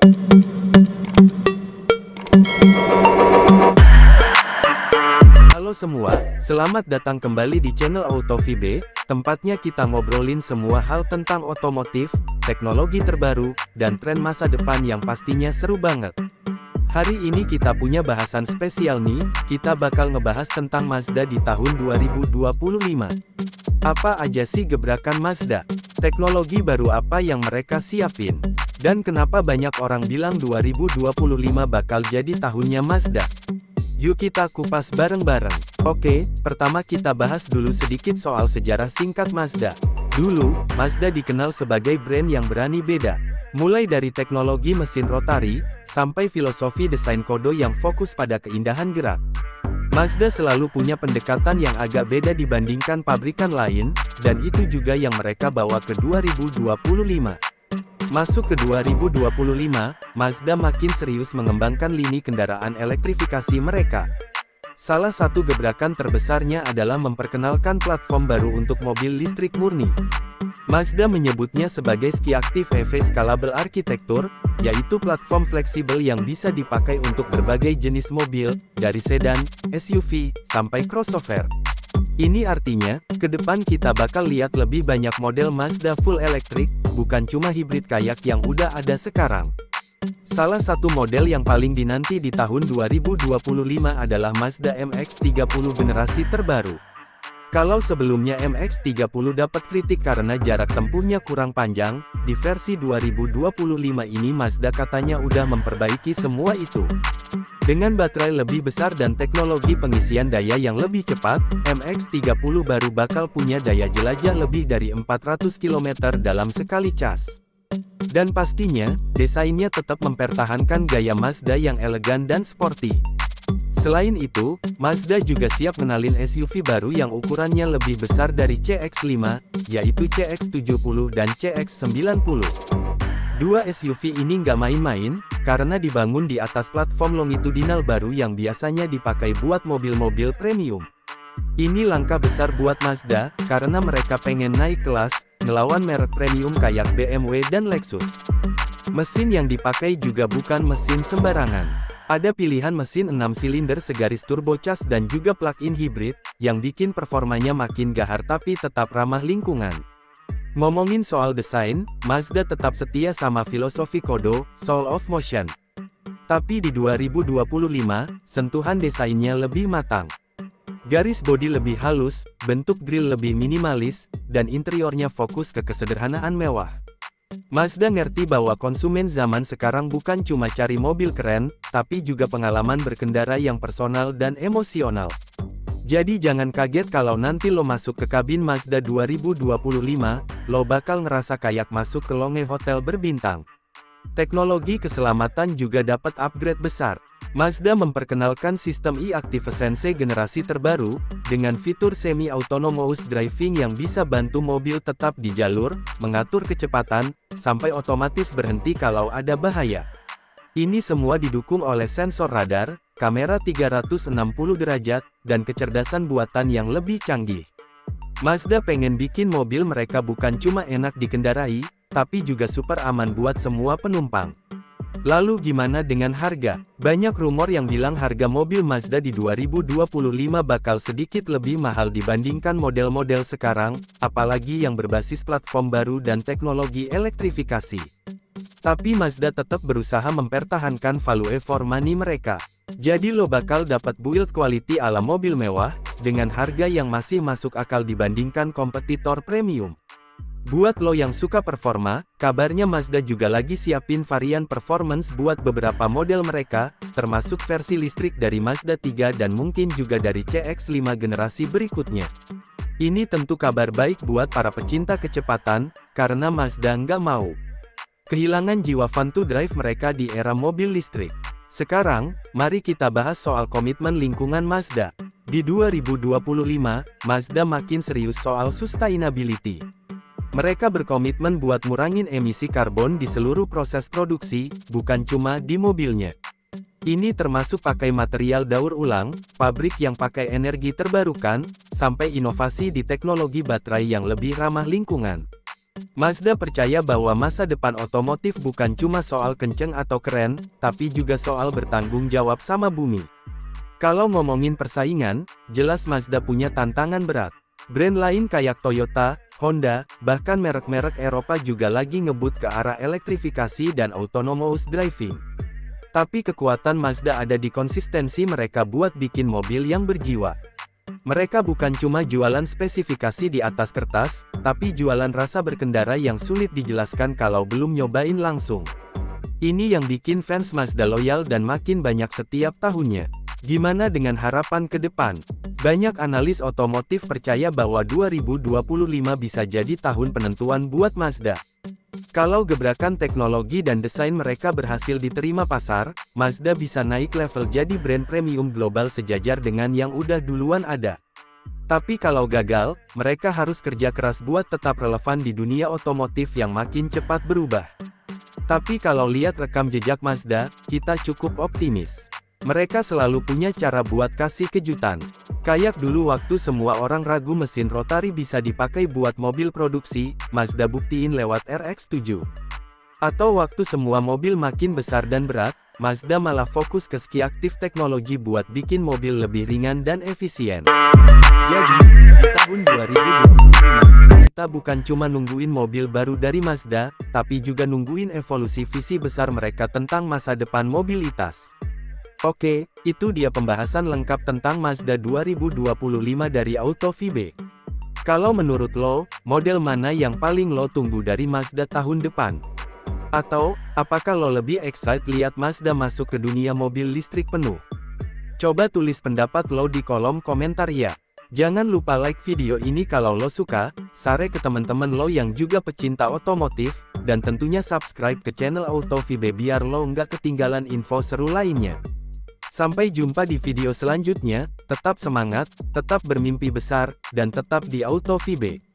Halo semua, selamat datang kembali di channel AutoVB, tempatnya kita ngobrolin semua hal tentang otomotif, teknologi terbaru, dan tren masa depan yang pastinya seru banget. Hari ini kita punya bahasan spesial nih, kita bakal ngebahas tentang Mazda di tahun 2025. Apa aja sih gebrakan Mazda? Teknologi baru apa yang mereka siapin? Dan kenapa banyak orang bilang 2025 bakal jadi tahunnya Mazda? Yuk kita kupas bareng-bareng. Oke, pertama kita bahas dulu sedikit soal sejarah singkat Mazda. Dulu, Mazda dikenal sebagai brand yang berani beda. Mulai dari teknologi mesin rotari, sampai filosofi desain kodo yang fokus pada keindahan gerak. Mazda selalu punya pendekatan yang agak beda dibandingkan pabrikan lain, dan itu juga yang mereka bawa ke 2025. Masuk ke 2025, Mazda makin serius mengembangkan lini kendaraan elektrifikasi mereka. Salah satu gebrakan terbesarnya adalah memperkenalkan platform baru untuk mobil listrik murni. Mazda menyebutnya sebagai Skiactiv EV Scalable Architecture, yaitu platform fleksibel yang bisa dipakai untuk berbagai jenis mobil, dari sedan, SUV, sampai crossover. Ini artinya, ke depan kita bakal lihat lebih banyak model Mazda full electric, bukan cuma hibrid kayak yang udah ada sekarang. Salah satu model yang paling dinanti di tahun 2025 adalah Mazda MX-30 generasi terbaru. Kalau sebelumnya MX-30 dapat kritik karena jarak tempuhnya kurang panjang, di versi 2025 ini Mazda katanya udah memperbaiki semua itu. Dengan baterai lebih besar dan teknologi pengisian daya yang lebih cepat, MX-30 baru bakal punya daya jelajah lebih dari 400 km dalam sekali cas. Dan pastinya, desainnya tetap mempertahankan gaya Mazda yang elegan dan sporty. Selain itu, Mazda juga siap kenalin SUV baru yang ukurannya lebih besar dari CX-5, yaitu CX-70 dan CX-90. Dua SUV ini nggak main-main, karena dibangun di atas platform longitudinal baru yang biasanya dipakai buat mobil-mobil premium. Ini langkah besar buat Mazda, karena mereka pengen naik kelas, ngelawan merek premium kayak BMW dan Lexus. Mesin yang dipakai juga bukan mesin sembarangan. Ada pilihan mesin 6 silinder segaris turbocharged dan juga plug-in hybrid, yang bikin performanya makin gahar tapi tetap ramah lingkungan. Ngomongin soal desain, Mazda tetap setia sama filosofi kodo, Soul of Motion. Tapi di 2025, sentuhan desainnya lebih matang. Garis bodi lebih halus, bentuk grill lebih minimalis, dan interiornya fokus ke kesederhanaan mewah. Mazda ngerti bahwa konsumen zaman sekarang bukan cuma cari mobil keren, tapi juga pengalaman berkendara yang personal dan emosional. Jadi jangan kaget kalau nanti lo masuk ke kabin Mazda 2025, lo bakal ngerasa kayak masuk ke lounge hotel berbintang. Teknologi keselamatan juga dapat upgrade besar. Mazda memperkenalkan sistem e-Active Sense generasi terbaru, dengan fitur semi-autonomous driving yang bisa bantu mobil tetap di jalur, mengatur kecepatan, sampai otomatis berhenti kalau ada bahaya. Ini semua didukung oleh sensor radar, kamera 360 derajat, dan kecerdasan buatan yang lebih canggih. Mazda pengen bikin mobil mereka bukan cuma enak dikendarai, tapi juga super aman buat semua penumpang. Lalu gimana dengan harga? Banyak rumor yang bilang harga mobil Mazda di 2025 bakal sedikit lebih mahal dibandingkan model-model sekarang, apalagi yang berbasis platform baru dan teknologi elektrifikasi. Tapi Mazda tetap berusaha mempertahankan value for money mereka. Jadi lo bakal dapat build quality ala mobil mewah, dengan harga yang masih masuk akal dibandingkan kompetitor premium. Buat lo yang suka performa, kabarnya Mazda juga lagi siapin varian performance buat beberapa model mereka, termasuk versi listrik dari Mazda 3 dan mungkin juga dari CX-5 generasi berikutnya. Ini tentu kabar baik buat para pecinta kecepatan, karena Mazda nggak mau kehilangan jiwa fun to drive mereka di era mobil listrik. Sekarang, mari kita bahas soal komitmen lingkungan Mazda. Di 2025, Mazda makin serius soal sustainability. Mereka berkomitmen buat ngurangin emisi karbon di seluruh proses produksi, bukan cuma di mobilnya. Ini termasuk pakai material daur ulang, pabrik yang pakai energi terbarukan, sampai inovasi di teknologi baterai yang lebih ramah lingkungan. Mazda percaya bahwa masa depan otomotif bukan cuma soal kenceng atau keren, tapi juga soal bertanggung jawab sama bumi. Kalau ngomongin persaingan, jelas Mazda punya tantangan berat. Brand lain kayak Toyota, Honda, bahkan merek-merek Eropa juga lagi ngebut ke arah elektrifikasi dan autonomous driving. Tapi kekuatan Mazda ada di konsistensi mereka buat bikin mobil yang berjiwa. Mereka bukan cuma jualan spesifikasi di atas kertas, tapi jualan rasa berkendara yang sulit dijelaskan kalau belum nyobain langsung. Ini yang bikin fans Mazda loyal dan makin banyak setiap tahunnya. Gimana dengan harapan ke depan? Banyak analis otomotif percaya bahwa 2025 bisa jadi tahun penentuan buat Mazda. Kalau gebrakan teknologi dan desain mereka berhasil diterima pasar, Mazda bisa naik level jadi brand premium global sejajar dengan yang udah duluan ada. Tapi kalau gagal, mereka harus kerja keras buat tetap relevan di dunia otomotif yang makin cepat berubah. Tapi kalau lihat rekam jejak Mazda, kita cukup optimis. Mereka selalu punya cara buat kasih kejutan. Kayak dulu waktu semua orang ragu mesin rotari bisa dipakai buat mobil produksi, Mazda buktiin lewat RX-7. Atau waktu semua mobil makin besar dan berat, Mazda malah fokus ke ski aktif teknologi buat bikin mobil lebih ringan dan efisien. Jadi, di tahun 2025, kita bukan cuma nungguin mobil baru dari Mazda, tapi juga nungguin evolusi visi besar mereka tentang masa depan mobilitas. Oke, itu dia pembahasan lengkap tentang Mazda 2025 dari AutoVB. Kalau menurut lo, model mana yang paling lo tunggu dari Mazda tahun depan? Atau, apakah lo lebih excited lihat Mazda masuk ke dunia mobil listrik penuh? Coba tulis pendapat lo di kolom komentar ya. Jangan lupa like video ini kalau lo suka, share ke teman-teman lo yang juga pecinta otomotif, dan tentunya subscribe ke channel AutoVB biar lo nggak ketinggalan info seru lainnya. Sampai jumpa di video selanjutnya, tetap semangat, tetap bermimpi besar, dan tetap di AutoVB.